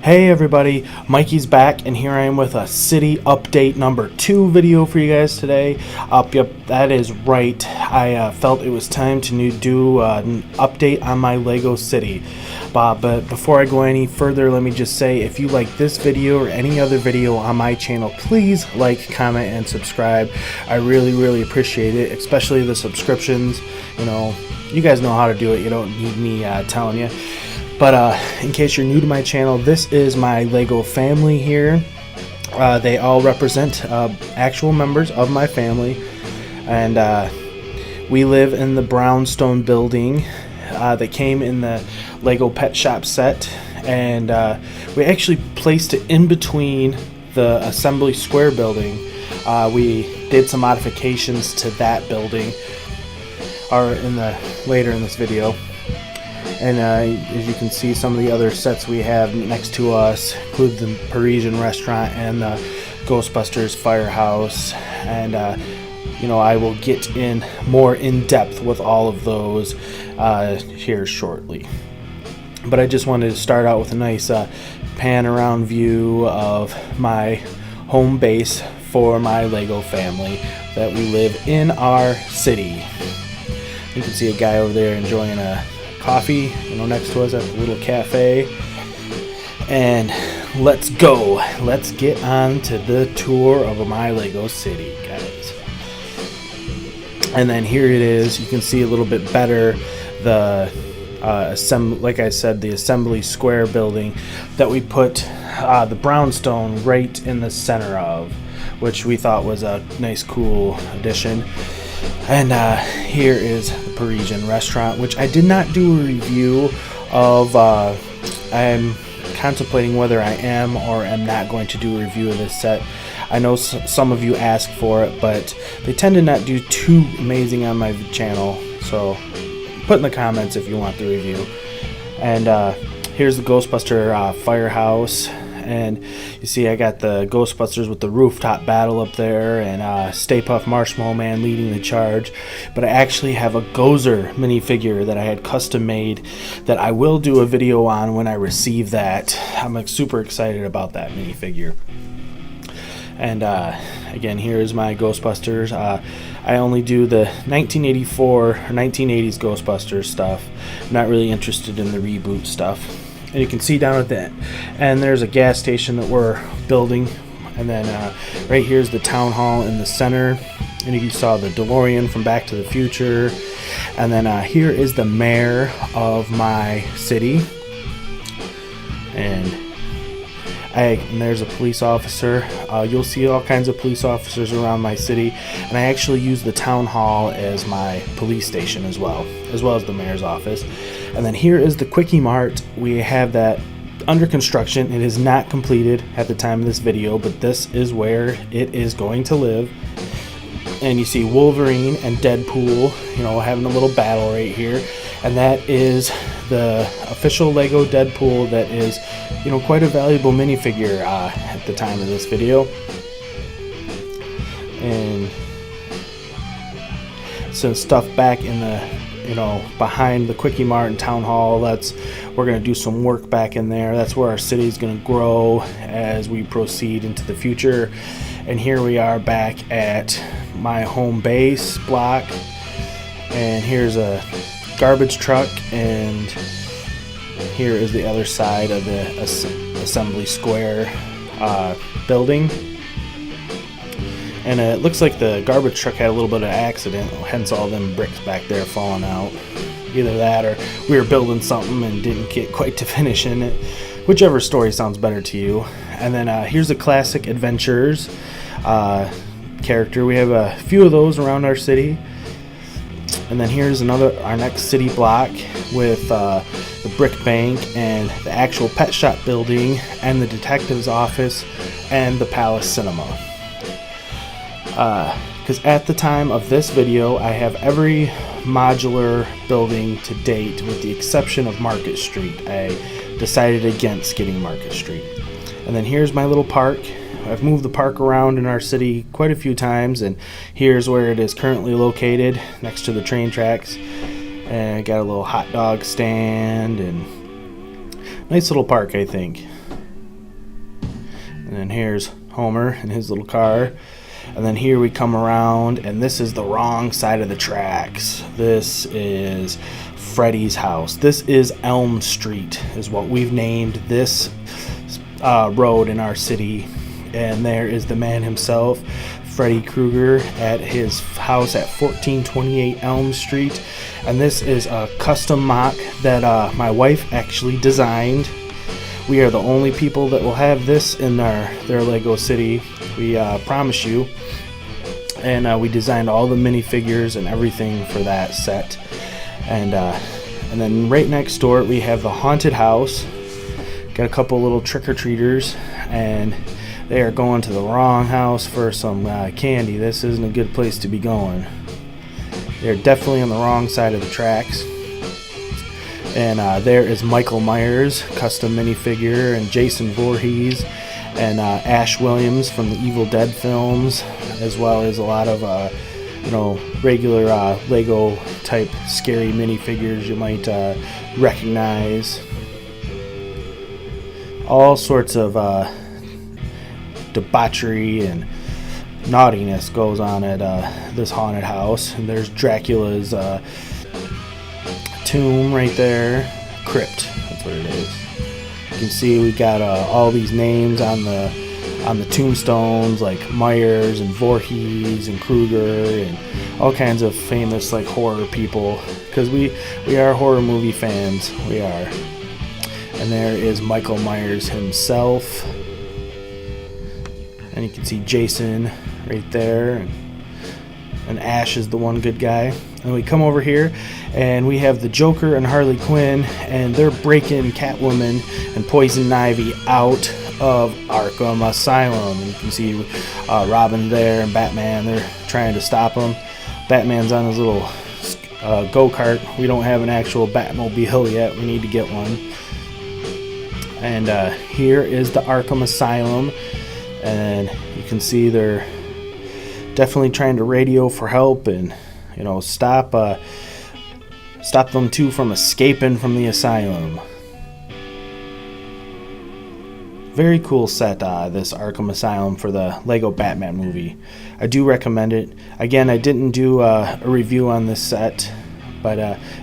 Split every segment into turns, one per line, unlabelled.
Hey everybody, Mikey's back, and here I am with a city update number 2 video for you guys today. Yep, that is right. I felt it was time to do an update on my Lego city. But before I go any further, let me just say, if you like this video or any other video on my channel, please like, comment, and subscribe. I really appreciate it, especially the subscriptions. You know, you guys know how to do it. You don't need me telling you. But in case you're new to my channel, this is my Lego family here. They all represent actual members of my family, and we live in the brownstone building that came in the Lego Pet Shop set, and we actually placed it in between the Assembly Square building. We did some modifications to that building later in this video. And as you can see, some of the other sets we have next to us include the Parisian restaurant and the Ghostbusters firehouse. And you know, I will get more in depth with all of those here shortly. But I just wanted to start out with a nice pan around view of my home base for my Lego family that we live in our city. You can see a guy over there enjoying a coffee, you know, next to us at the little cafe. And let's go. Let's get on to the tour of my Lego city, guys. And then here it is. You can see a little bit better the like I said, the Assembly Square building that we put the brownstone right in the center of, which we thought was a nice, cool addition. And here is the Parisian restaurant, which I did not do a review of. I'm contemplating whether I am or am not going to do a review of this set. I know some of you ask for it, but they tend to not do too amazing on my channel. So put in the comments if you want the review. And here's the Ghostbuster firehouse. And you see I got the Ghostbusters with the rooftop battle up there, and Stay Puft Marshmallow Man leading the charge. But I actually have a Gozer minifigure that I had custom made that I will do a video on when I receive that. I'm like super excited about that minifigure. And again, here's my Ghostbusters. I only do the 1984 or 1980s Ghostbusters stuff. I'm not really interested in the reboot stuff. And you can see down at the end there's a gas station that we're building. And then right here's the town hall in the center. And you saw the DeLorean from Back to the Future. And then here is the mayor of my city. And there's a police officer. You'll see all kinds of police officers around my city. And I actually use the town hall as my police station as well as the mayor's office. And then here is the Quickie Mart. We have that under construction. It is not completed at the time of this video, but this is where it is going to live. And you see Wolverine and Deadpool, you know, having a little battle right here. And that is the official Lego Deadpool that is, you know, quite a valuable minifigure at the time of this video. And some stuff back in the, you know, behind the Quickie Mart and Town Hall. We're going to do some work back in there. That's where our city is going to grow as we proceed into the future. And here we are back at my home base block. And here's a garbage truck, and here is the other side of the Assembly Square building. And it looks like the garbage truck had a little bit of accident, hence all them bricks back there falling out. Either that or we were building something and didn't get quite to finishing it. Whichever story sounds better to you. And then here's the classic Adventures character. We have a few of those around our city. And then here's our next city block with the brick bank and the actual pet shop building and the detective's office and the Palace Cinema. Because at the time of this video, I have every modular building to date with the exception of Market Street. I decided against getting Market Street. And then here's my little park. I've moved the park around in our city quite a few times, and here's where it is currently located, next to the train tracks. And I got a little hot dog stand, and nice little park, I think. And then here's Homer in his little car. And then here we come around, and this is the wrong side of the tracks. This is Freddy's house. This is Elm Street, is what we've named this road in our city. And there is the man himself, Freddy Krueger, at his house at 1428 Elm Street. And this is a custom mock that my wife actually designed. We are the only people that will have this in their Lego city. We promise you. And we designed all the minifigures and everything for that set. And then right next door we have the haunted house. Got a couple little trick-or-treaters, and they are going to the wrong house for some candy. This isn't a good place to be going. They're definitely on the wrong side of the tracks. And there is Michael Myers, custom minifigure, and Jason Voorhees, and Ash Williams from the Evil Dead films, as well as a lot of regular Lego type scary minifigures you might recognize. All sorts of debauchery and naughtiness goes on at this haunted house. And there's Dracula's tomb right there. Crypt, that's what it is. You can see we got all these names on the tombstones, like Myers and Voorhees and Krueger and all kinds of famous like horror people, because we are horror movie fans. We are. And there is Michael Myers himself, and you can see Jason right there, and Ash is the one good guy. And we come over here, and we have the Joker and Harley Quinn, and they're breaking Catwoman and Poison Ivy out of Arkham Asylum. And you can see Robin there and Batman. They're trying to stop them. Batman's on his little go-kart. We don't have an actual Batmobile yet. We need to get one. And here is the Arkham Asylum, and you can see they're definitely trying to radio for help and stop them too from escaping from the asylum. Very cool set, this Arkham Asylum for the Lego Batman movie. I do recommend it. Again, I didn't do a review on this set, but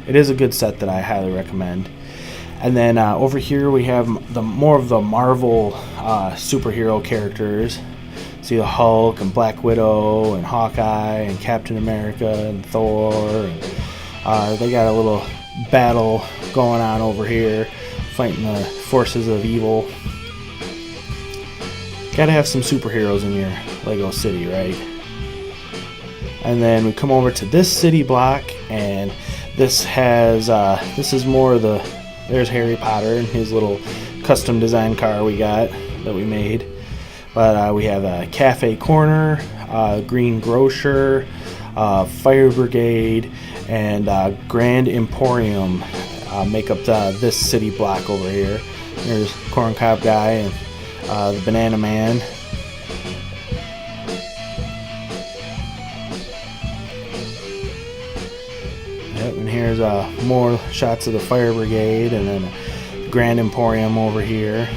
it is a good set that I highly recommend. And then over here we have more of the Marvel superhero characters. See the Hulk and Black Widow and Hawkeye and Captain America and Thor. And, they got a little battle going on over here, fighting the forces of evil. Gotta have some superheroes in your Lego city, right? And then we come over to this city block, and this is more of the... There's Harry Potter and his little custom design car we got that we made. But we have a cafe corner, green grocer, fire brigade, and Grand Emporium make up this city block over here. There's Corncob Guy and the Banana Man. Yep, and here's more shots of the fire brigade, and then Grand Emporium over here.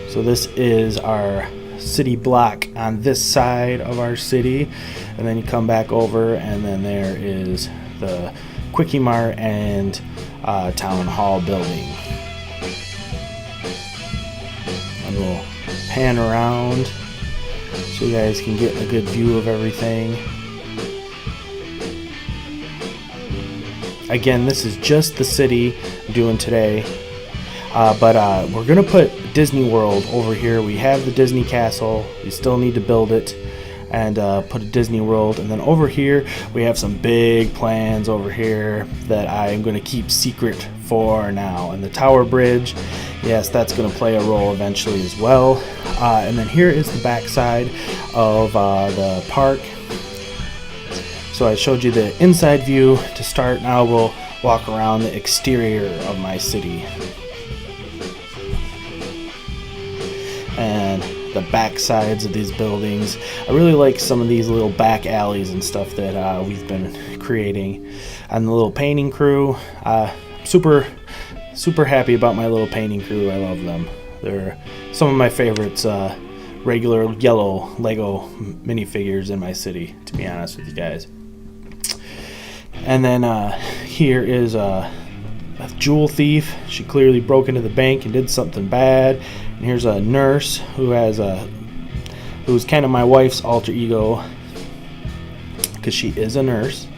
So this is our city block on this side of our city, and then you come back over, and then there is the Quickie Mart and Town Hall building. And we'll pan around so you guys can get a good view of everything. Again, this is just the city I'm doing today, but we're going to put Disney World over here. We have the Disney Castle. We still need to build it and put a Disney World. And then over here, we have some big plans over here that I'm going to keep secret for now. And the Tower Bridge, yes, that's going to play a role eventually as well. And then here is the backside of the park. So I showed you the inside view to start. Now we'll walk around the exterior of my city. And the back sides of these buildings. I really like some of these little back alleys and stuff that we've been creating. And the little painting crew, super happy about my little painting crew. I love them. They're some of my favorites, regular yellow Lego minifigures in my city, to be honest with you guys. And then here is a jewel thief. She clearly broke into the bank and did something bad. And here's a nurse who's kind of my wife's alter ego, because she is a nurse.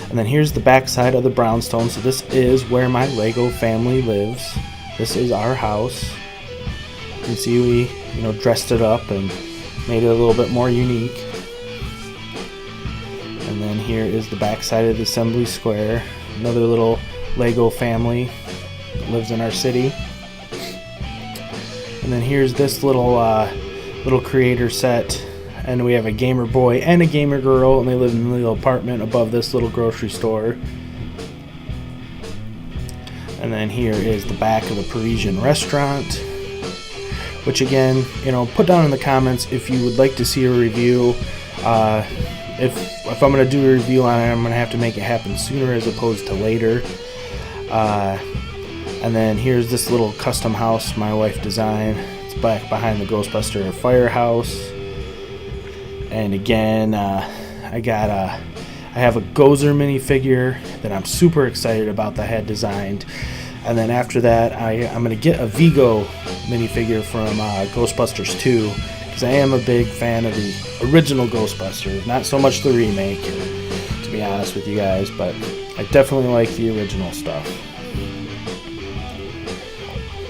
And then here's the backside of the brownstone. So this is where my Lego family lives. This is our house. You can see we, dressed it up and made it a little bit more unique. And then here is the backside of the Assembly Square. Another little Lego family that lives in our city. And then here's this little creator set. And we have a gamer boy and a gamer girl, and they live in a little apartment above this little grocery store. And then here is the back of the Parisian restaurant, which again, put down in the comments if you would like to see a review. If I'm going to do a review on it, I'm going to have to make it happen sooner as opposed to later. And then here's this little custom house my wife designed. It's back behind the Ghostbuster firehouse. And again, I have a Gozer minifigure that I'm super excited about that I had designed. And then after that, I'm going to get a Vigo minifigure from Ghostbusters 2, because I am a big fan of the original Ghostbusters. Not so much the remake, to be honest with you guys, but I definitely like the original stuff.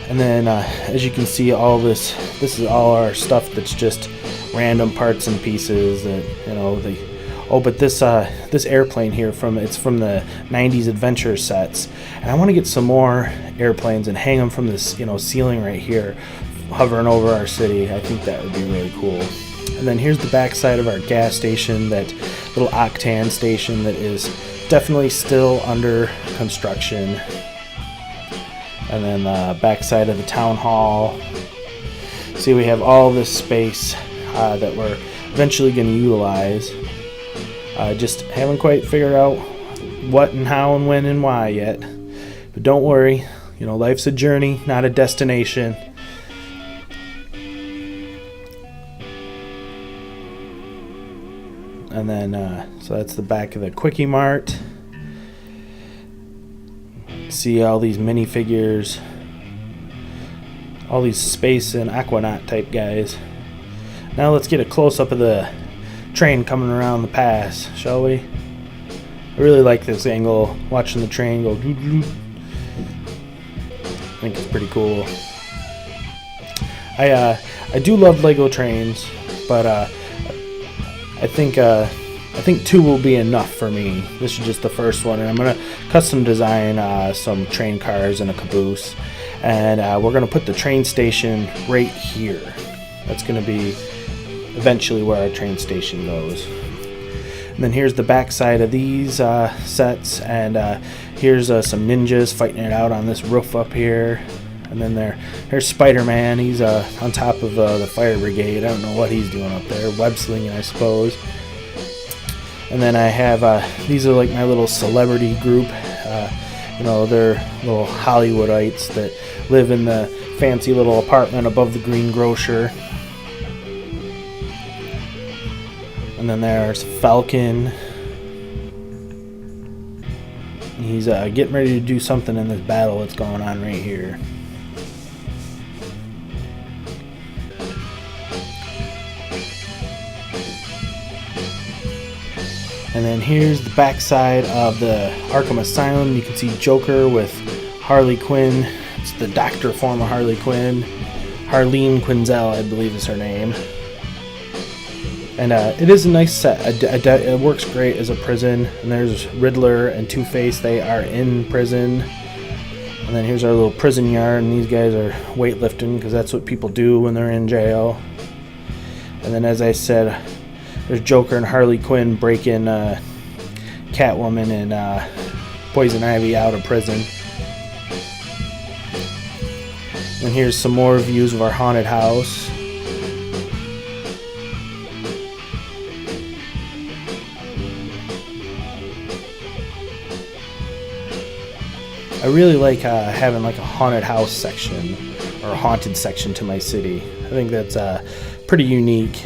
And then, as you can see, all this is all our stuff that's just random parts and pieces that but this airplane here it's from the 90s adventure sets, and I want to get some more airplanes and hang them from this ceiling right here, hovering over our city. I think that would be really cool. And then here's the backside of our gas station, that little octane station that is definitely still under construction. And then the backside of the town hall. See, we have all this space that we're eventually going to utilize. Just haven't quite figured out what and how and when and why yet. But don't worry, life's a journey, not a destination. And then, so that's the back of the Quickie Mart. See all these minifigures, all these space and Aquanaut type guys. Now let's get a close-up of the train coming around the pass, shall we? I really like this angle, watching the train go doo doo. I think it's pretty cool. I do love Lego trains, but I think 2 will be enough for me. This is just the first one, and I'm gonna custom design some train cars and a caboose, and we're gonna put the train station right here. That's gonna be eventually where our train station goes. And then here's the back side of these sets, and here's some ninjas fighting it out on this roof up here. And then there's Spider-Man. He's on top of the fire brigade. I don't know what he's doing up there, web slinging, I suppose. And then I have these are like my little celebrity group. They're little Hollywoodites that live in the fancy little apartment above the Green Grocer. And then there's Falcon. He's getting ready to do something in this battle that's going on right here. And then here's the backside of the Arkham Asylum. You can see Joker with Harley Quinn. It's the doctor form of Harley Quinn. Harleen Quinzel, I believe is her name. And it is a nice set. It works great as a prison. And there's Riddler and Two-Face. They are in prison. And then here's our little prison yard. And these guys are weightlifting because that's what people do when they're in jail. And then, as I said, there's Joker and Harley Quinn breaking Catwoman and Poison Ivy out of prison. And here's some more views of our haunted house. I really like having like a haunted house section or haunted section to my city. I think that's pretty unique.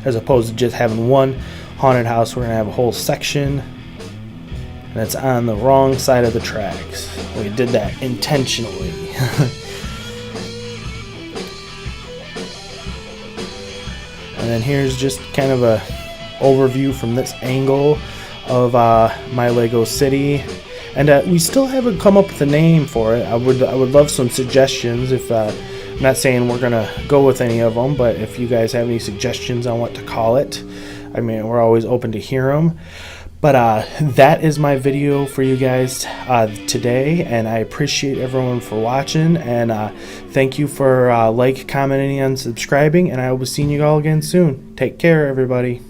As opposed to just having one haunted house, we're going to have a whole section that's on the wrong side of the tracks. We did that intentionally. And then here's just kind of a overview from this angle of my Lego city. And we still haven't come up with a name for it. I would love some suggestions. If I'm not saying we're gonna go with any of them, but if you guys have any suggestions on what to call it, I mean, we're always open to hear them. But that is my video for you guys today, and I appreciate everyone for watching, and thank you for commenting, and subscribing, and I will be seeing you all again soon. Take care, everybody.